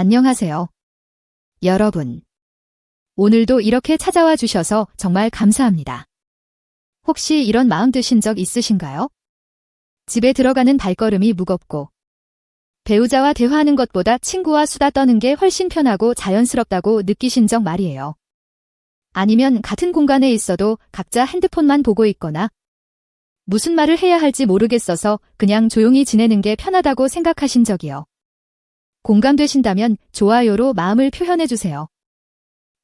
안녕하세요. 여러분. 오늘도 이렇게 찾아와 주셔서 정말 감사합니다. 혹시 이런 마음 드신 적 있으신가요? 집에 들어가는 발걸음이 무겁고 배우자와 대화하는 것보다 친구와 수다 떠는 게 훨씬 편하고 자연스럽다고 느끼신 적 말이에요. 아니면 같은 공간에 있어도 각자 핸드폰만 보고 있거나 무슨 말을 해야 할지 모르겠어서 그냥 조용히 지내는 게 편하다고 생각하신 적이요. 공감되신다면 좋아요로 마음을 표현해주세요.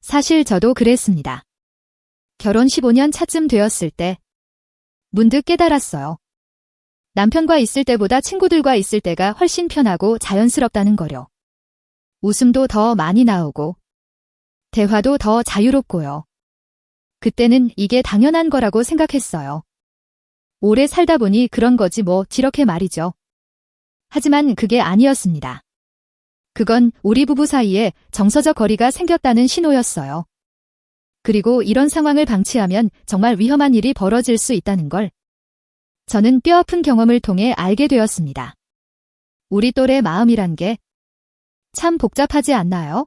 사실 저도 그랬습니다. 결혼 15년 차쯤 되었을 때 문득 깨달았어요. 남편과 있을 때보다 친구들과 있을 때가 훨씬 편하고 자연스럽다는 거요. 웃음도 더 많이 나오고 대화도 더 자유롭고요. 그때는 이게 당연한 거라고 생각했어요. 오래 살다 보니 그런 거지 뭐 이렇게 말이죠. 하지만 그게 아니었습니다. 그건 우리 부부 사이에 정서적 거리가 생겼다는 신호였어요. 그리고 이런 상황을 방치하면 정말 위험한 일이 벌어질 수 있다는 걸 저는 뼈아픈 경험을 통해 알게 되었습니다. 우리 또래 마음이란 게 참 복잡하지 않나요?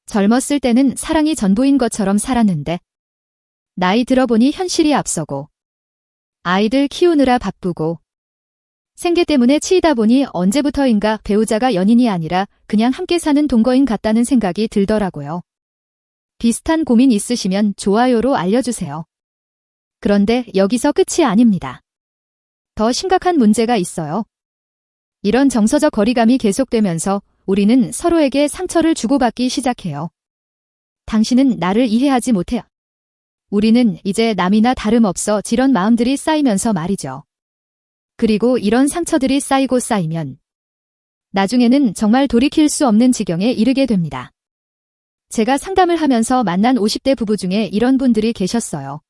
젊었을 때는 사랑이 전부인 것처럼 살았는데 나이 들어보니 현실이 앞서고 아이들 키우느라 바쁘고 생계 때문에 치이다 보니 언제부터인가 배우자가 연인이 아니라 그냥 함께 사는 동거인 같다는 생각이 들더라고요. 비슷한 고민 있으시면 좋아요로 알려주세요. 그런데 여기서 끝이 아닙니다. 더 심각한 문제가 있어요. 이런 정서적 거리감이 계속되면서 우리는 서로에게 상처를 주고받기 시작해요. 당신은 나를 이해하지 못해. 우리는 이제 남이나 다름없어 이런 마음들이 쌓이면서 말이죠. 그리고 이런 상처들이 쌓이고 쌓이면 나중에는 정말 돌이킬 수 없는 지경에 이르게 됩니다. 제가 상담을 하면서 만난 50대 부부 중에 이런 분들이 계셨어요.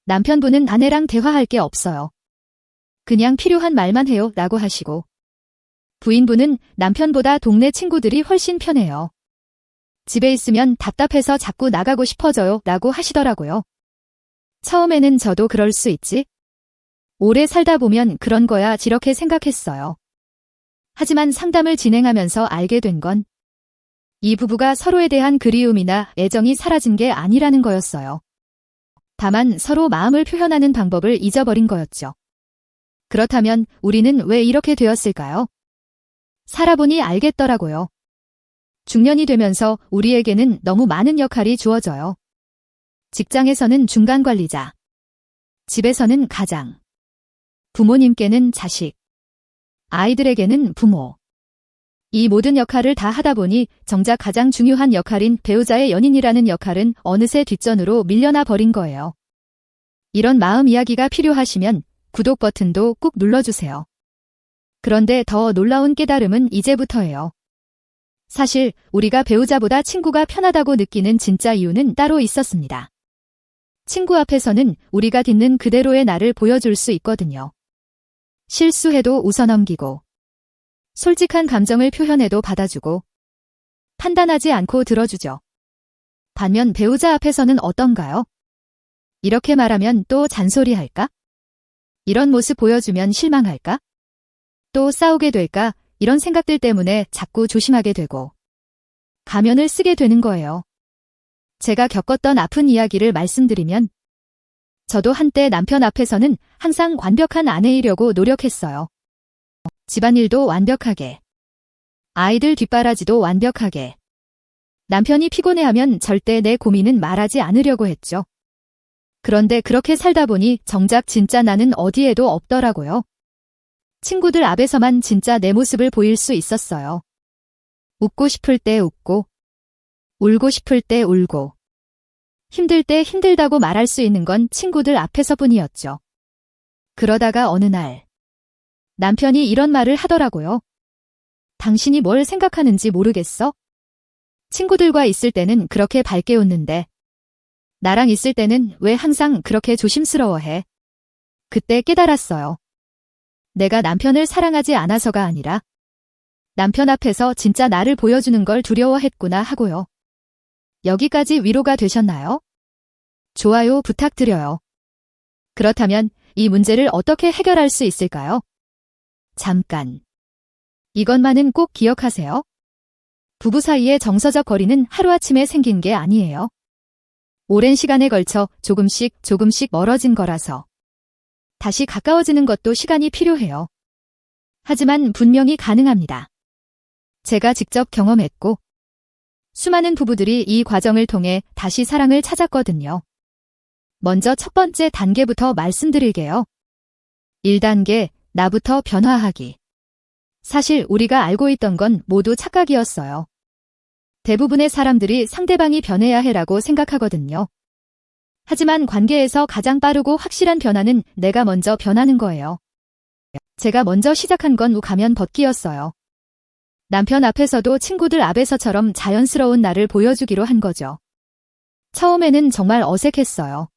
남편분은 아내랑 대화할 게 없어요. 그냥 필요한 말만 해요 라고 하시고 부인분은 남편보다 동네 친구들이 훨씬 편해요. 집에 있으면 답답해서 자꾸 나가고 싶어져요 라고 하시더라고요. 처음에는 저도 그럴 수 있지? 오래 살다 보면 그런 거야 이렇게 생각했어요. 하지만 상담을 진행하면서 알게 된 건 이 부부가 서로에 대한 그리움이나 애정이 사라진 게 아니라는 거였어요. 다만 서로 마음을 표현하는 방법을 잊어버린 거였죠. 그렇다면 우리는 왜 이렇게 되었을까요? 살아보니 알겠더라고요. 중년이 되면서 우리에게는 너무 많은 역할이 주어져요. 직장에서는 중간 관리자, 집에서는 가장, 부모님께는 자식, 아이들에게는 부모. 이 모든 역할을 다 하다 보니 정작 가장 중요한 역할인 배우자의 연인이라는 역할은 어느새 뒷전으로 밀려나 버린 거예요. 이런 마음 이야기가 필요하시면 구독 버튼도 꾹 눌러주세요. 그런데 더 놀라운 깨달음은 이제부터예요. 사실 우리가 배우자보다 친구가 편하다고 느끼는 진짜 이유는 따로 있었습니다. 친구 앞에서는 우리가 있는 그대로의 나를 보여줄 수 있거든요. 실수해도 웃어넘기고 솔직한 감정을 표현해도 받아주고 판단하지 않고 들어주죠. 반면 배우자 앞에서는 어떤가요? 이렇게 말하면 또 잔소리할까? 이런 모습 보여주면 실망할까? 또 싸우게 될까? 이런 생각들 때문에 자꾸 조심하게 되고 가면을 쓰게 되는 거예요. 제가 겪었던 아픈 이야기를 말씀드리면 저도 한때 남편 앞에서는 항상 완벽한 아내이려고 노력했어요. 집안일도 완벽하게, 아이들 뒷바라지도 완벽하게. 남편이 피곤해하면 절대 내 고민은 말하지 않으려고 했죠. 그런데 그렇게 살다 보니 정작 진짜 나는 어디에도 없더라고요. 친구들 앞에서만 진짜 내 모습을 보일 수 있었어요. 웃고 싶을 때 웃고, 울고 싶을 때 울고, 힘들 때 힘들다고 말할 수 있는 건 친구들 앞에서뿐이었죠. 그러다가 어느 날 남편이 이런 말을 하더라고요. 당신이 뭘 생각하는지 모르겠어? 친구들과 있을 때는 그렇게 밝게 웃는데 나랑 있을 때는 왜 항상 그렇게 조심스러워해? 그때 깨달았어요. 내가 남편을 사랑하지 않아서가 아니라 남편 앞에서 진짜 나를 보여주는 걸 두려워했구나 하고요. 여기까지 위로가 되셨나요? 좋아요 부탁드려요. 그렇다면 이 문제를 어떻게 해결할 수 있을까요? 잠깐. 이것만은 꼭 기억하세요. 부부 사이의 정서적 거리는 하루아침에 생긴 게 아니에요. 오랜 시간에 걸쳐 조금씩 멀어진 거라서 다시 가까워지는 것도 시간이 필요해요. 하지만 분명히 가능합니다. 제가 직접 경험했고 수많은 부부들이 이 과정을 통해 다시 사랑을 찾았거든요. 먼저 첫 번째 단계부터 말씀드릴게요. 1단계, 나부터 변화하기. 사실 우리가 알고 있던 건 모두 착각이었어요. 대부분의 사람들이 상대방이 변해야 해라고 생각하거든요. 하지만 관계에서 가장 빠르고 확실한 변화는 내가 먼저 변하는 거예요. 제가 먼저 시작한 건 가면 벗기였어요. 남편 앞에서도 친구들 앞에서처럼 자연스러운 나를 보여주기로 한 거죠. 처음에는 정말 어색했어요.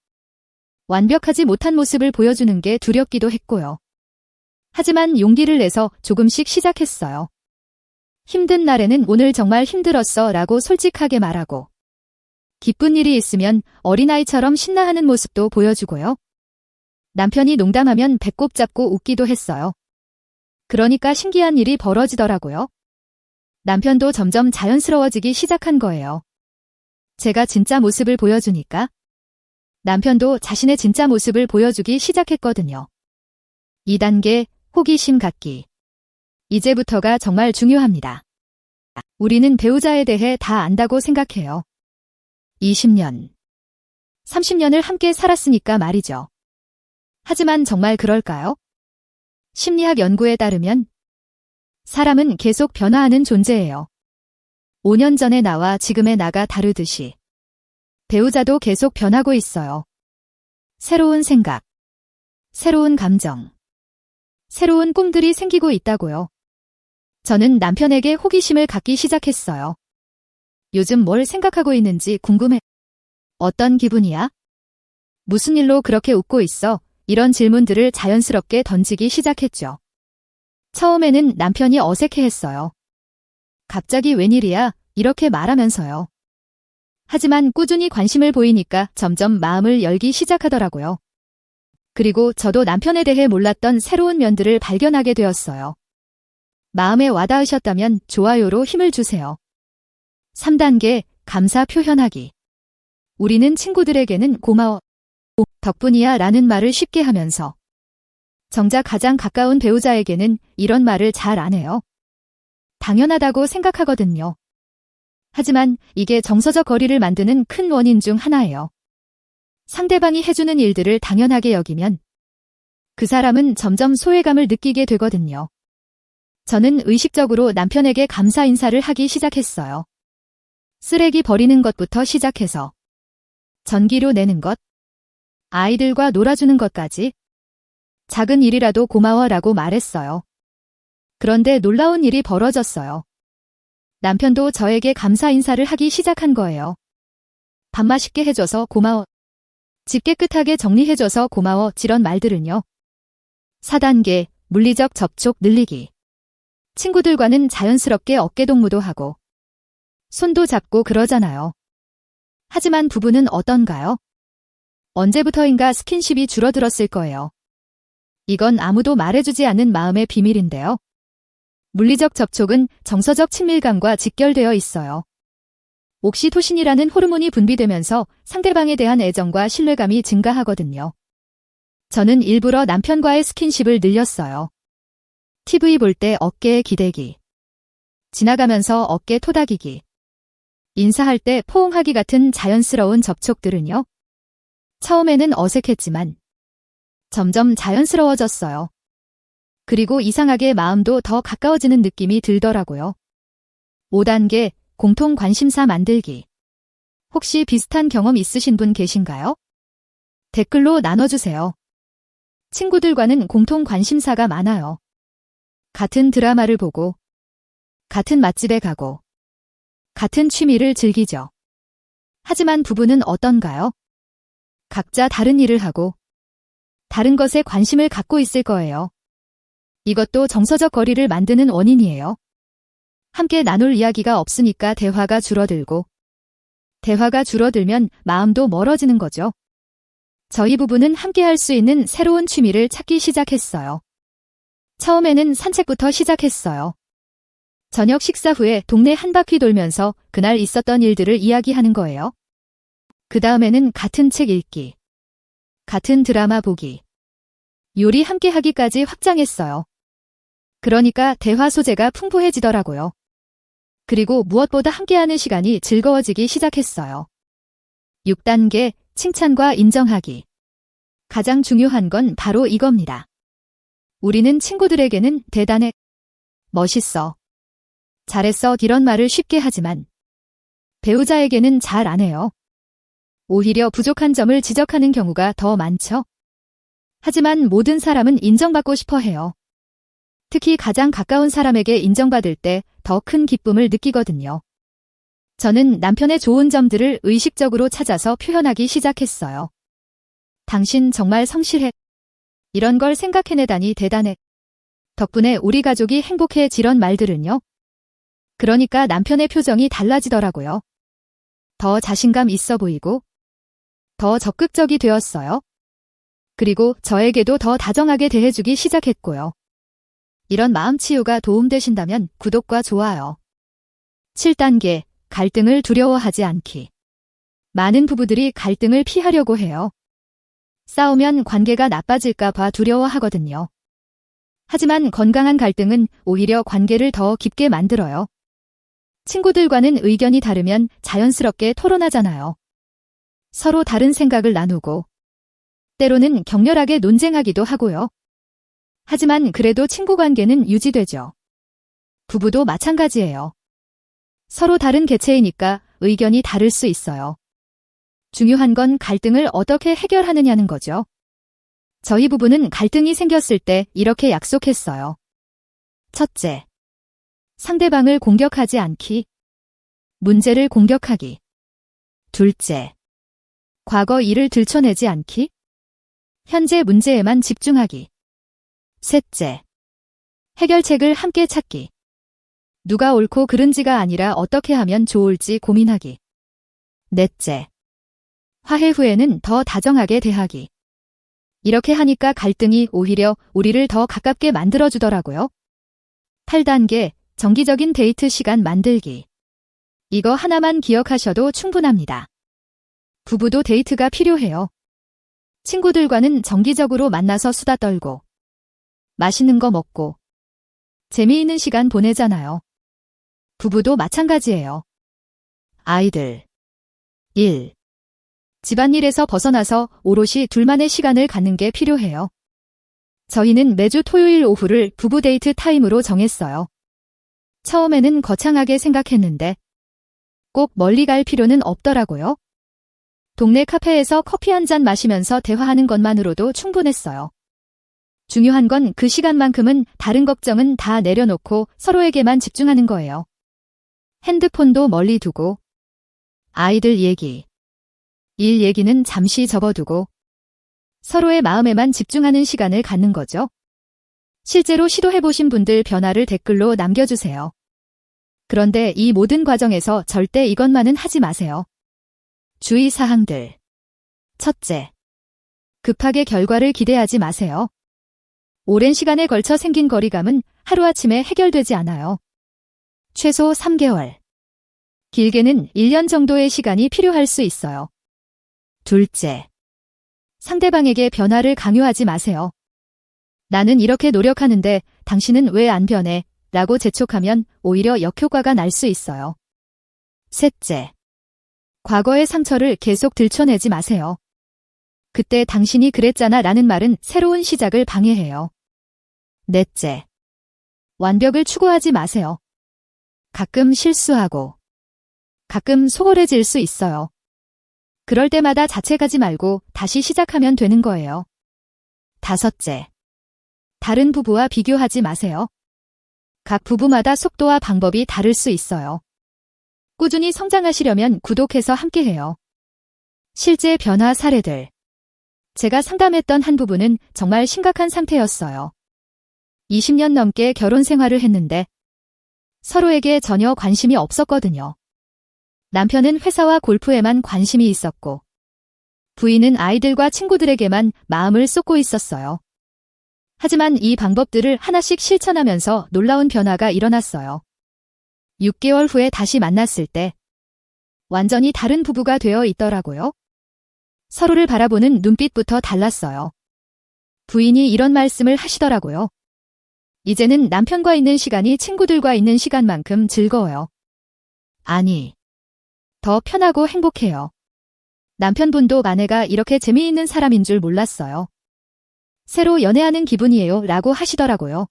완벽하지 못한 모습을 보여주는 게 두렵기도 했고요. 하지만 용기를 내서 조금씩 시작했어요. 힘든 날에는 오늘 정말 힘들었어 라고 솔직하게 말하고 기쁜 일이 있으면 어린아이처럼 신나하는 모습도 보여주고요. 남편이 농담하면 배꼽 잡고 웃기도 했어요. 그러니까 신기한 일이 벌어지더라고요. 남편도 점점 자연스러워지기 시작한 거예요. 제가 진짜 모습을 보여주니까 남편도 자신의 진짜 모습을 보여주기 시작했거든요. 2단계, 호기심 갖기. 이제부터가 정말 중요합니다. 우리는 배우자에 대해 다 안다고 생각해요. 20년, 30년을 함께 살았으니까 말이죠. 하지만 정말 그럴까요? 심리학 연구에 따르면 사람은 계속 변화하는 존재예요. 5년 전의 나와 지금의 나가 다르듯이 배우자도 계속 변하고 있어요. 새로운 생각, 새로운 감정, 새로운 꿈들이 생기고 있다고요. 저는 남편에게 호기심을 갖기 시작했어요. 요즘 뭘 생각하고 있는지 궁금해. 어떤 기분이야? 무슨 일로 그렇게 웃고 있어? 이런 질문들을 자연스럽게 던지기 시작했죠. 처음에는 남편이 어색해했어요. 갑자기 웬일이야? 이렇게 말하면서요. 하지만 꾸준히 관심을 보이니까 점점 마음을 열기 시작하더라고요. 그리고 저도 남편에 대해 몰랐던 새로운 면들을 발견하게 되었어요. 마음에 와닿으셨다면 좋아요로 힘을 주세요. 3단계, 감사 표현하기. 우리는 친구들에게는 고마워, 덕분이야 라는 말을 쉽게 하면서 정작 가장 가까운 배우자에게는 이런 말을 잘 안 해요. 당연하다고 생각하거든요. 하지만 이게 정서적 거리를 만드는 큰 원인 중 하나예요. 상대방이 해주는 일들을 당연하게 여기면 그 사람은 점점 소외감을 느끼게 되거든요. 저는 의식적으로 남편에게 감사 인사를 하기 시작했어요. 쓰레기 버리는 것부터 시작해서 전기료 내는 것, 아이들과 놀아주는 것까지 작은 일이라도 고마워라고 말했어요. 그런데 놀라운 일이 벌어졌어요. 남편도 저에게 감사 인사를 하기 시작한 거예요. 밥 맛있게 해줘서 고마워. 집 깨끗하게 정리해줘서 고마워. 이런 말들은요. 4단계, 물리적 접촉 늘리기. 친구들과는 자연스럽게 어깨동무도 하고 손도 잡고 그러잖아요. 하지만 부부는 어떤가요? 언제부터인가 스킨십이 줄어들었을 거예요. 이건 아무도 말해주지 않은 마음의 비밀인데요. 물리적 접촉은 정서적 친밀감과 직결되어 있어요. 옥시토신이라는 호르몬이 분비되면서 상대방에 대한 애정과 신뢰감이 증가하거든요. 저는 일부러 남편과의 스킨십을 늘렸어요. TV 볼 때 어깨에 기대기, 지나가면서 어깨 토닥이기, 인사할 때 포옹하기 같은 자연스러운 접촉들은요. 처음에는 어색했지만 점점 자연스러워졌어요. 그리고 이상하게 마음도 더 가까워지는 느낌이 들더라고요. 5단계, 공통 관심사 만들기. 혹시 비슷한 경험 있으신 분 계신가요? 댓글로 나눠주세요. 친구들과는 공통 관심사가 많아요. 같은 드라마를 보고, 같은 맛집에 가고, 같은 취미를 즐기죠. 하지만 부부는 어떤가요? 각자 다른 일을 하고, 다른 것에 관심을 갖고 있을 거예요. 이것도 정서적 거리를 만드는 원인이에요. 함께 나눌 이야기가 없으니까 대화가 줄어들고, 대화가 줄어들면 마음도 멀어지는 거죠. 저희 부부는 함께 할 수 있는 새로운 취미를 찾기 시작했어요. 처음에는 산책부터 시작했어요. 저녁 식사 후에 동네 한 바퀴 돌면서 그날 있었던 일들을 이야기하는 거예요. 그 다음에는 같은 책 읽기, 같은 드라마 보기, 요리 함께 하기까지 확장했어요. 그러니까 대화 소재가 풍부해지더라고요. 그리고 무엇보다 함께하는 시간이 즐거워지기 시작했어요. 6단계, 칭찬과 인정하기. 가장 중요한 건 바로 이겁니다. 우리는 친구들에게는 대단해, 멋있어, 잘했어 이런 말을 쉽게 하지만 배우자에게는 잘 안 해요. 오히려 부족한 점을 지적하는 경우가 더 많죠. 하지만 모든 사람은 인정받고 싶어 해요. 특히 가장 가까운 사람에게 인정받을 때 더 큰 기쁨을 느끼거든요. 저는 남편의 좋은 점들을 의식적으로 찾아서 표현하기 시작했어요. 당신 정말 성실해. 이런 걸 생각해내다니 대단해. 덕분에 우리 가족이 행복해지런 말들은요. 그러니까 남편의 표정이 달라지더라고요. 더 자신감 있어 보이고 더 적극적이 되었어요. 그리고 저에게도 더 다정하게 대해주기 시작했고요. 이런 마음 치유가 도움되신다면 구독과 좋아요. 7단계, 갈등을 두려워하지 않기. 많은 부부들이 갈등을 피하려고 해요. 싸우면 관계가 나빠질까 봐 두려워하거든요. 하지만 건강한 갈등은 오히려 관계를 더 깊게 만들어요. 친구들과는 의견이 다르면 자연스럽게 토론하잖아요. 서로 다른 생각을 나누고 때로는 격렬하게 논쟁하기도 하고요. 하지만 그래도 친구 관계는 유지되죠. 부부도 마찬가지예요. 서로 다른 개체이니까 의견이 다를 수 있어요. 중요한 건 갈등을 어떻게 해결하느냐는 거죠. 저희 부부는 갈등이 생겼을 때 이렇게 약속했어요. 첫째, 상대방을 공격하지 않기, 문제를 공격하기. 둘째, 과거 일을 들춰내지 않기, 현재 문제에만 집중하기. 셋째, 해결책을 함께 찾기. 누가 옳고 그른지가 아니라 어떻게 하면 좋을지 고민하기. 넷째, 화해 후에는 더 다정하게 대하기. 이렇게 하니까 갈등이 오히려 우리를 더 가깝게 만들어주더라고요. 8단계, 정기적인 데이트 시간 만들기. 이거 하나만 기억하셔도 충분합니다. 부부도 데이트가 필요해요. 친구들과는 정기적으로 만나서 수다 떨고 맛있는 거 먹고 재미있는 시간 보내잖아요. 부부도 마찬가지예요. 아이들, 일, 집안일에서 벗어나서 오롯이 둘만의 시간을 갖는 게 필요해요. 저희는 매주 토요일 오후를 부부 데이트 타임으로 정했어요. 처음에는 거창하게 생각했는데 꼭 멀리 갈 필요는 없더라고요. 동네 카페에서 커피 한 잔 마시면서 대화하는 것만으로도 충분했어요. 중요한 건 그 시간만큼은 다른 걱정은 다 내려놓고 서로에게만 집중하는 거예요. 핸드폰도 멀리 두고 아이들 얘기, 일 얘기는 잠시 접어두고 서로의 마음에만 집중하는 시간을 갖는 거죠. 실제로 시도해보신 분들 변화를 댓글로 남겨주세요. 그런데 이 모든 과정에서 절대 이것만은 하지 마세요. 주의사항들. 첫째, 급하게 결과를 기대하지 마세요. 오랜 시간에 걸쳐 생긴 거리감은 하루아침에 해결되지 않아요. 최소 3개월, 길게는 1년 정도의 시간이 필요할 수 있어요. 둘째, 상대방에게 변화를 강요하지 마세요. 나는 이렇게 노력하는데 당신은 왜 안 변해? 라고 재촉하면 오히려 역효과가 날 수 있어요. 셋째, 과거의 상처를 계속 들춰내지 마세요. 그때 당신이 그랬잖아 라는 말은 새로운 시작을 방해해요. 넷째, 완벽을 추구하지 마세요. 가끔 실수하고 가끔 소홀해질 수 있어요. 그럴 때마다 자책하지 말고 다시 시작하면 되는 거예요. 다섯째, 다른 부부와 비교하지 마세요. 각 부부마다 속도와 방법이 다를 수 있어요. 꾸준히 성장하시려면 구독해서 함께해요. 실제 변화 사례들. 제가 상담했던 한 부부는 정말 심각한 상태였어요. 20년 넘게 결혼 생활을 했는데 서로에게 전혀 관심이 없었거든요. 남편은 회사와 골프에만 관심이 있었고 부인은 아이들과 친구들에게만 마음을 쏟고 있었어요. 하지만 이 방법들을 하나씩 실천하면서 놀라운 변화가 일어났어요. 6개월 후에 다시 만났을 때 완전히 다른 부부가 되어 있더라고요. 서로를 바라보는 눈빛부터 달랐어요. 부인이 이런 말씀을 하시더라고요. 이제는 남편과 있는 시간이 친구들과 있는 시간만큼 즐거워요. 아니, 더 편하고 행복해요. 남편분도 아내가 이렇게 재미있는 사람인 줄 몰랐어요. 새로 연애하는 기분이에요 라고 하시더라고요.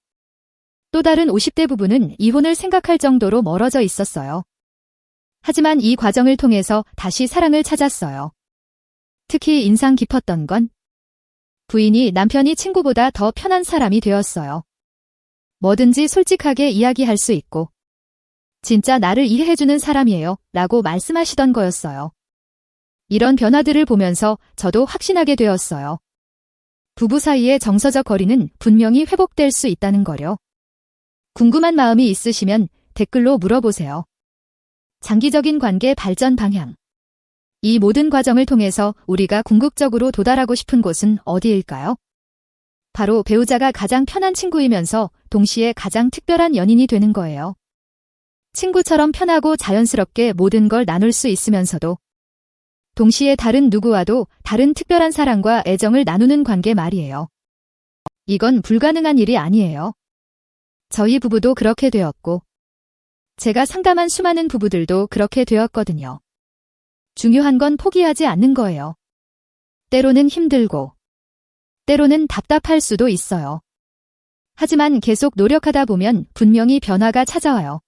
또 다른 50대 부부는 이혼을 생각할 정도로 멀어져 있었어요. 하지만 이 과정을 통해서 다시 사랑을 찾았어요. 특히 인상 깊었던 건 부인이 남편이 친구보다 더 편한 사람이 되었어요. 뭐든지 솔직하게 이야기할 수 있고 진짜 나를 이해해주는 사람이에요 라고 말씀하시던 거였어요. 이런 변화들을 보면서 저도 확신하게 되었어요. 부부 사이의 정서적 거리는 분명히 회복될 수 있다는 거요. 궁금한 마음이 있으시면 댓글로 물어보세요. 장기적인 관계 발전 방향. 이 모든 과정을 통해서 우리가 궁극적으로 도달하고 싶은 곳은 어디일까요? 바로 배우자가 가장 편한 친구이면서 동시에 가장 특별한 연인이 되는 거예요. 친구처럼 편하고 자연스럽게 모든 걸 나눌 수 있으면서도 동시에 다른 누구와도 다른 특별한 사랑과 애정을 나누는 관계 말이에요. 이건 불가능한 일이 아니에요. 저희 부부도 그렇게 되었고 제가 상담한 수많은 부부들도 그렇게 되었거든요. 중요한 건 포기하지 않는 거예요. 때로는 힘들고 때로는 답답할 수도 있어요. 하지만 계속 노력하다 보면 분명히 변화가 찾아와요.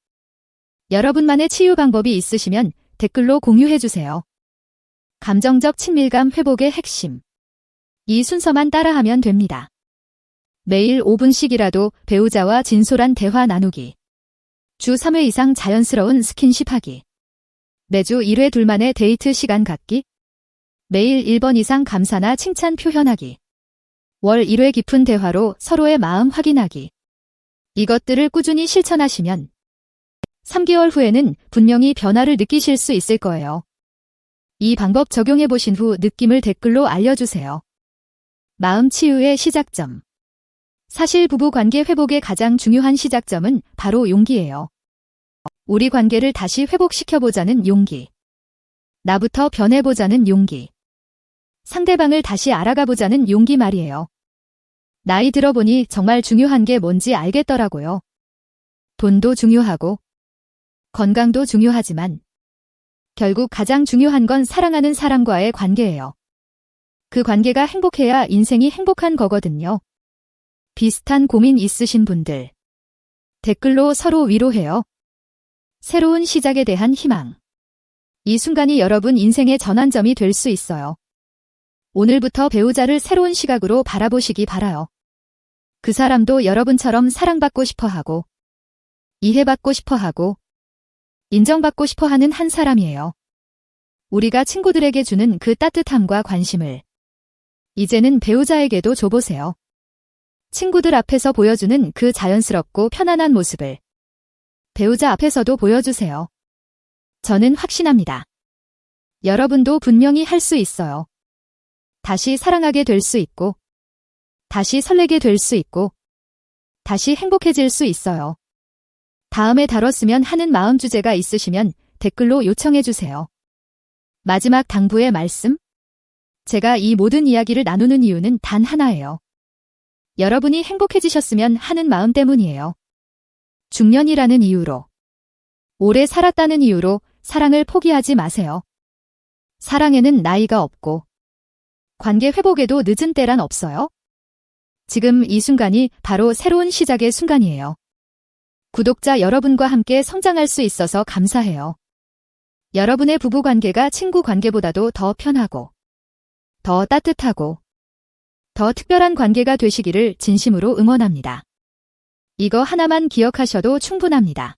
여러분만의 치유 방법이 있으시면 댓글로 공유해주세요. 감정적 친밀감 회복의 핵심. 이 순서만 따라하면 됩니다. 매일 5분씩이라도 배우자와 진솔한 대화 나누기. 주 3회 이상 자연스러운 스킨십 하기. 매주 1회 둘만의 데이트 시간 갖기. 매일 1번 이상 감사나 칭찬 표현하기. 월 1회 깊은 대화로 서로의 마음 확인하기. 이것들을 꾸준히 실천하시면 3개월 후에는 분명히 변화를 느끼실 수 있을 거예요. 이 방법 적용해 보신 후 느낌을 댓글로 알려주세요. 마음 치유의 시작점. 사실 부부 관계 회복의 가장 중요한 시작점은 바로 용기예요. 우리 관계를 다시 회복시켜보자는 용기. 나부터 변해보자는 용기. 상대방을 다시 알아가보자는 용기 말이에요. 나이 들어보니 정말 중요한 게 뭔지 알겠더라고요. 돈도 중요하고 건강도 중요하지만 결국 가장 중요한 건 사랑하는 사람과의 관계예요. 그 관계가 행복해야 인생이 행복한 거거든요. 비슷한 고민 있으신 분들 댓글로 서로 위로해요. 새로운 시작에 대한 희망. 이 순간이 여러분 인생의 전환점이 될 수 있어요. 오늘부터 배우자를 새로운 시각으로 바라보시기 바라요. 그 사람도 여러분처럼 사랑받고 싶어하고 이해받고 싶어하고 인정받고 싶어하는 한 사람이에요. 우리가 친구들에게 주는 그 따뜻함과 관심을 이제는 배우자에게도 줘보세요. 친구들 앞에서 보여주는 그 자연스럽고 편안한 모습을 배우자 앞에서도 보여주세요. 저는 확신합니다. 여러분도 분명히 할 수 있어요. 다시 사랑하게 될 수 있고, 다시 설레게 될 수 있고, 다시 행복해질 수 있어요. 다음에 다뤘으면 하는 마음 주제가 있으시면 댓글로 요청해주세요. 마지막 당부의 말씀? 제가 이 모든 이야기를 나누는 이유는 단 하나예요. 여러분이 행복해지셨으면 하는 마음 때문이에요. 중년이라는 이유로, 오래 살았다는 이유로 사랑을 포기하지 마세요. 사랑에는 나이가 없고, 관계 회복에도 늦은 때란 없어요. 지금 이 순간이 바로 새로운 시작의 순간이에요. 구독자 여러분과 함께 성장할 수 있어서 감사해요. 여러분의 부부 관계가 친구 관계보다도 더 편하고, 더 따뜻하고, 더 특별한 관계가 되시기를 진심으로 응원합니다. 이거 하나만 기억하셔도 충분합니다.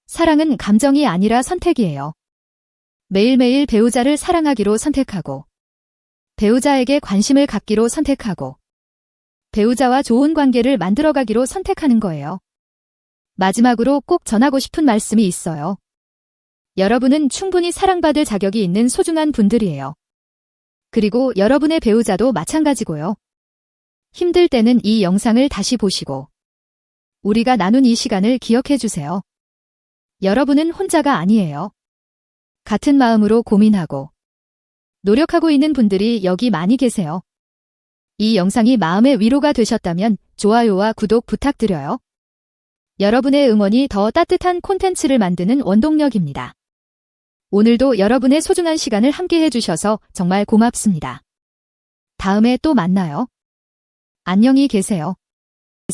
사랑은 감정이 아니라 선택이에요. 매일매일 배우자를 사랑하기로 선택하고, 배우자에게 관심을 갖기로 선택하고, 배우자와 좋은 관계를 만들어가기로 선택하는 거예요. 마지막으로 꼭 전하고 싶은 말씀이 있어요. 여러분은 충분히 사랑받을 자격이 있는 소중한 분들이에요. 그리고 여러분의 배우자도 마찬가지고요. 힘들 때는 이 영상을 다시 보시고 우리가 나눈 이 시간을 기억해 주세요. 여러분은 혼자가 아니에요. 같은 마음으로 고민하고 노력하고 있는 분들이 여기 많이 계세요. 이 영상이 마음의 위로가 되셨다면 좋아요와 구독 부탁드려요. 여러분의 응원이 더 따뜻한 콘텐츠를 만드는 원동력입니다. 오늘도 여러분의 소중한 시간을 함께 해주셔서 정말 고맙습니다. 다음에 또 만나요. 안녕히 계세요.